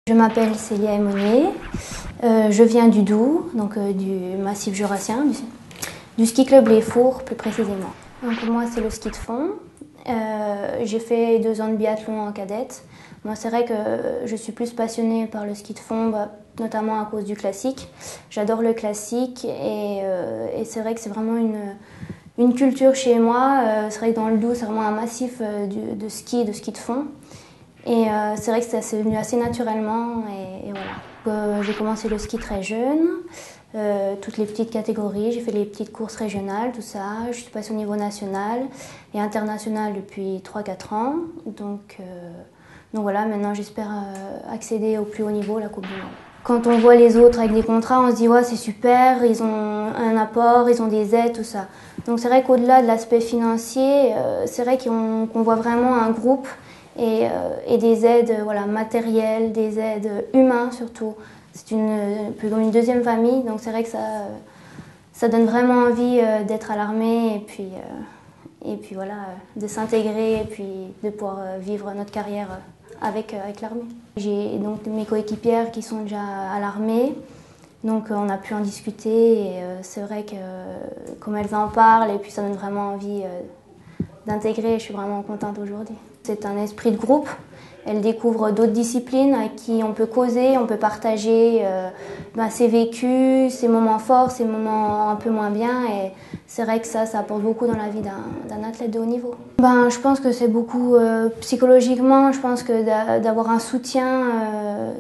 Je m'appelle Célia Aymonier, je viens du Doubs, donc du massif jurassien, du ski club Les Fours plus précisément. Donc moi c'est le ski de fond, j'ai fait 2 ans de biathlon en cadette. Moi c'est vrai que je suis plus passionnée par le ski de fond, notamment à cause du classique. J'adore le classique et c'est vrai que c'est vraiment une culture chez moi. C'est vrai que dans le Doubs c'est vraiment un massif de ski de fond. Et c'est vrai que c'est venu assez naturellement et voilà. J'ai commencé le ski très jeune, toutes les petites catégories, j'ai fait les petites courses régionales, tout ça. Je suis passée au niveau national et international depuis 3-4 ans. Donc voilà, maintenant j'espère accéder au plus haut niveau, la Coupe du Monde. Quand on voit les autres avec des contrats, on se dit ouais c'est super, ils ont un apport, ils ont des aides, tout ça. Donc c'est vrai qu'au-delà de l'aspect financier, c'est vrai qu'on voit vraiment un groupe et des aides matérielles, des aides humaines surtout. C'est plus comme une deuxième famille, donc c'est vrai que ça donne vraiment envie d'être à l'armée et puis voilà, de s'intégrer et puis de pouvoir vivre notre carrière avec l'armée. J'ai donc mes coéquipières qui sont déjà à l'armée, donc on a pu en discuter et c'est vrai que comme elles en parlent et puis ça donne vraiment envie d'intégrer, je suis vraiment contente aujourd'hui. C'est un esprit de groupe, elle découvre d'autres disciplines avec qui on peut causer, on peut partager ses vécus, ses moments forts, ses moments un peu moins bien et c'est vrai que ça apporte beaucoup dans la vie d'un athlète de haut niveau. Je pense que c'est beaucoup psychologiquement, je pense que d'avoir un soutien,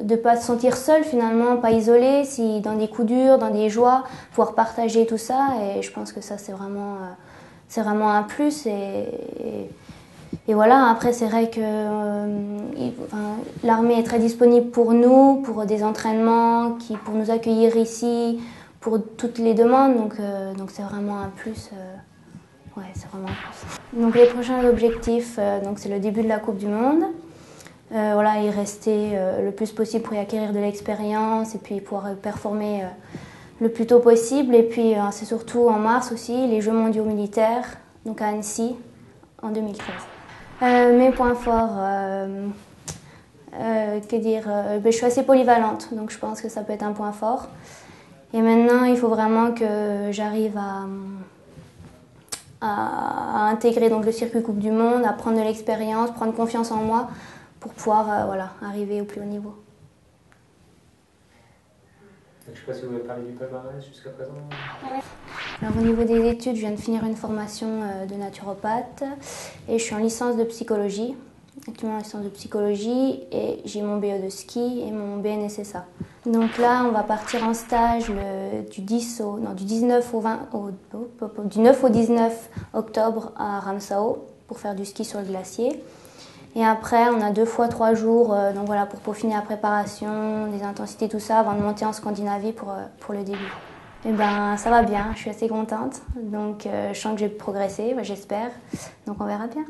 de ne pas se sentir seul finalement, pas isolé, si dans des coups durs, dans des joies, pouvoir partager tout ça et je pense que ça c'est vraiment un plus et voilà, après c'est vrai que l'armée est très disponible pour nous, pour des entraînements, pour nous accueillir ici, pour toutes les demandes, donc c'est vraiment un plus. Ouais, c'est vraiment un plus. Donc les prochains objectifs, c'est le début de la Coupe du Monde. Y rester le plus possible pour y acquérir de l'expérience et puis pouvoir performer le plus tôt possible. Et puis c'est surtout en mars aussi, les Jeux mondiaux militaires, donc à Annecy, en 2013. Mes points forts, je suis assez polyvalente, donc je pense que ça peut être un point fort. Et maintenant, il faut vraiment que j'arrive à intégrer donc, le circuit Coupe du Monde, à prendre de l'expérience, prendre confiance en moi pour pouvoir arriver au plus haut niveau. Je ne sais pas si vous avez parlé du palmarès jusqu'à présent. Alors, au niveau des études, je viens de finir une formation de naturopathe et je suis en licence de psychologie. Actuellement en licence de psychologie et j'ai mon BE de ski et mon BNSSA. Donc là, on va partir en stage du 9 au 19 octobre à Ramsau pour faire du ski sur le glacier. Et après, on a 2 fois 3 jours pour peaufiner la préparation, des intensités, tout ça, avant de monter en Scandinavie pour le début. Et ça va bien, je suis assez contente. Donc je sens que j'ai progressé, j'espère. Donc on verra bien.